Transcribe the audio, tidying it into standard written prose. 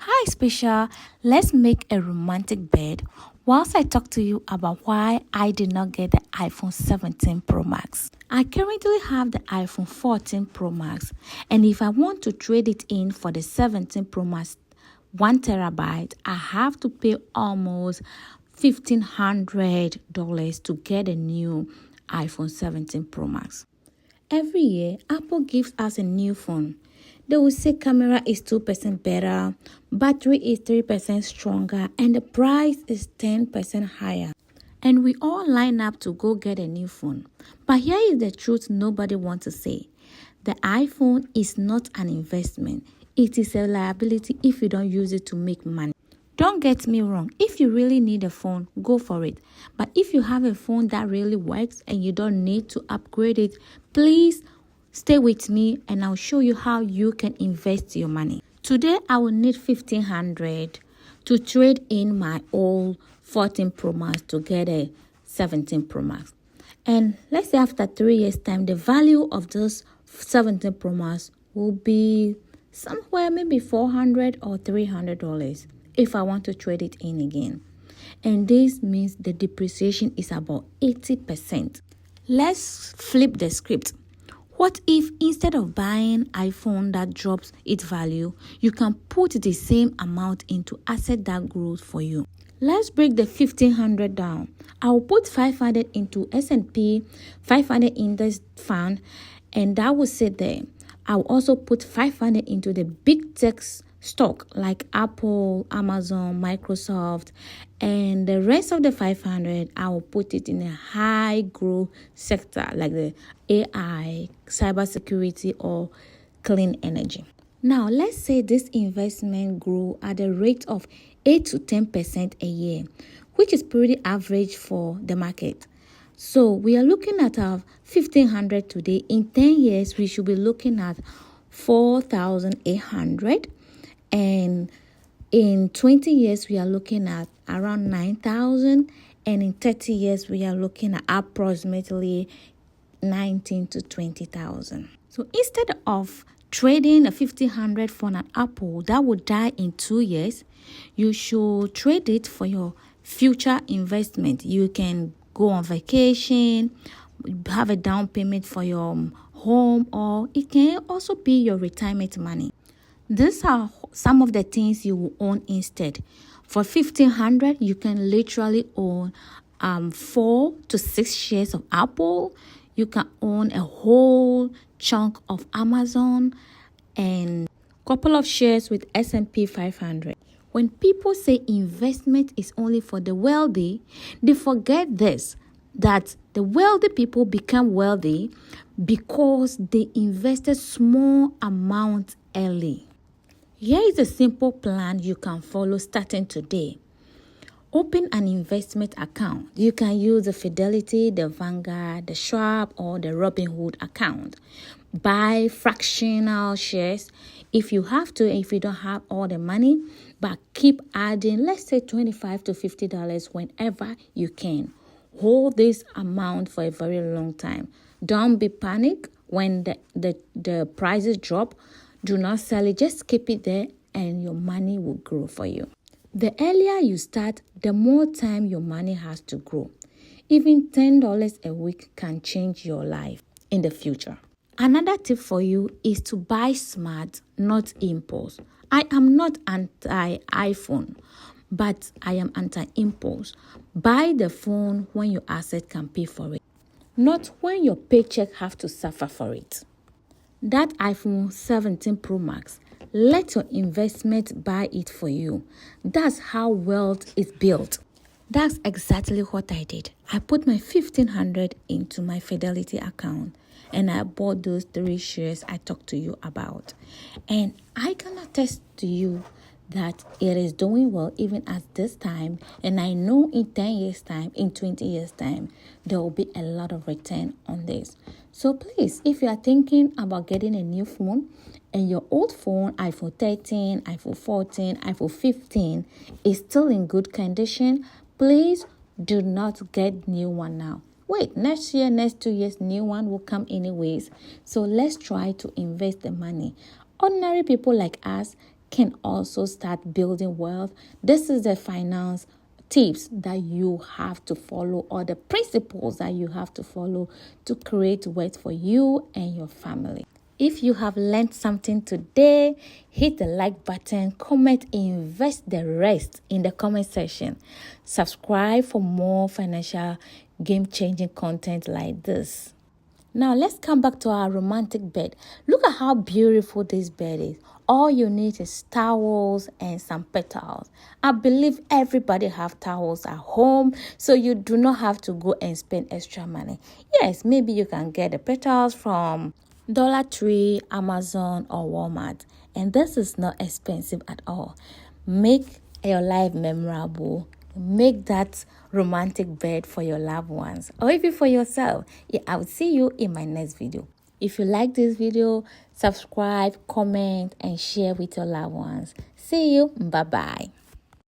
Hi, Special. Let's make a romantic bed whilst I talk to you about why I did not get the iPhone 17 Pro Max. I currently have the iPhone 14 Pro Max, and if I want to trade it in for the 17 Pro Max 1 terabyte, I have to pay almost $1,500 to get a new iPhone 17 Pro Max. Every year, Apple gives us a new phone. They will say camera is 2% better, battery is 3% stronger, and the price is 10% higher. And we all line up to go get a new phone. But here is the truth nobody wants to say. The iPhone is not an investment. It is a liability if you don't use it to make money. Don't get me wrong, if you really need a phone, go for it. But if you have a phone that really works and you don't need to upgrade it, please stay with me and I'll show you how you can invest your money. Today, I will need $1,500 to trade in my old 14 Pro Max to get a 17 Pro Max. And let's say after 3 years' time, the value of this 17 Pro Max will be somewhere maybe $400 or $300 if I want to trade it in again. And this means the depreciation is about 80%. Let's flip the script. What if instead of buying iPhone that drops its value, you can put the same amount into asset that grows for you? Let's break the $1,500 down. I will put $500 into S&P 500 index fund, and that will sit there. I will also put $500 into the big tech stock like Apple, Amazon, Microsoft, and the rest of the $500 I will put it in a high growth sector like the AI, cybersecurity, or clean energy. Now let's say this investment grew at a rate of 8 to 10% a year, which is pretty average for the market. So we are looking at our $1,500 today. In 10 years, we should be looking at $4,800. And in 20 years, we are looking at around 9,000. And in 30 years, we are looking at approximately 19 to 20,000. So instead of trading a $1,500 for an Apple that would die in 2 years, you should trade it for your future investment. You can go on vacation, have a down payment for your home, or it can also be your retirement money. These are some of the things you will own instead. For $1,500, you can literally own 4 to 6 shares of Apple. You can own a whole chunk of Amazon and a couple of shares with S&P 500. When people say investment is only for the wealthy, they forget this, that the wealthy people become wealthy because they invested small amounts early. Here is a simple plan you can follow starting today. Open an investment account. You can use the Fidelity, the Vanguard, the Schwab, or the Robinhood account. Buy fractional shares if you have to, if you don't have all the money, but keep adding, let's say $25 to $50 whenever you can. Hold this amount for a very long time. Don't be panicked when the prices drop. Do not sell it. Just keep it there and your money will grow for you. The earlier you start, the more time your money has to grow. Even $10 a week can change your life in the future. Another tip for you is to buy smart, not impulse. I am not anti-iPhone, but I am anti-impulse. Buy the phone when your asset can pay for it, not when your paycheck have to suffer for it. That iPhone 17 Pro Max, let your investment buy it for you. That's how wealth is built. That's exactly what I did. I put my $1,500 into my Fidelity account and I bought those 3 shares I talked to you about. And I can attest to you that it is doing well even at this time. And I know in 10 years' time, in 20 years' time, there will be a lot of return on this. So please, if you are thinking about getting a new phone and your old phone, iPhone 13, iPhone 14, iPhone 15, is still in good condition, please do not get new one now. Wait, next year, next 2 years, new one will come anyways. So let's try to invest the money. Ordinary people like us can also start building wealth. This is the finance tips that you have to follow, or the principles that you have to follow to create wealth for you and your family. If you have learned something today, hit the like button, comment, invest the rest in the comment section. Subscribe for more financial game-changing content like this. Now let's come back to our romantic bed. Look at how beautiful this bed is. All you need is towels and some petals. I believe everybody have towels at home, so you do not have to go and spend extra money. Yes, maybe you can get the petals from Dollar Tree, Amazon, or Walmart. And this is not expensive at all. Make your life memorable. Make that romantic bed for your loved ones, or even for yourself. Yeah, I will see you in my next video. If you like this video, subscribe, comment, and share with your loved ones. See you. Bye-bye.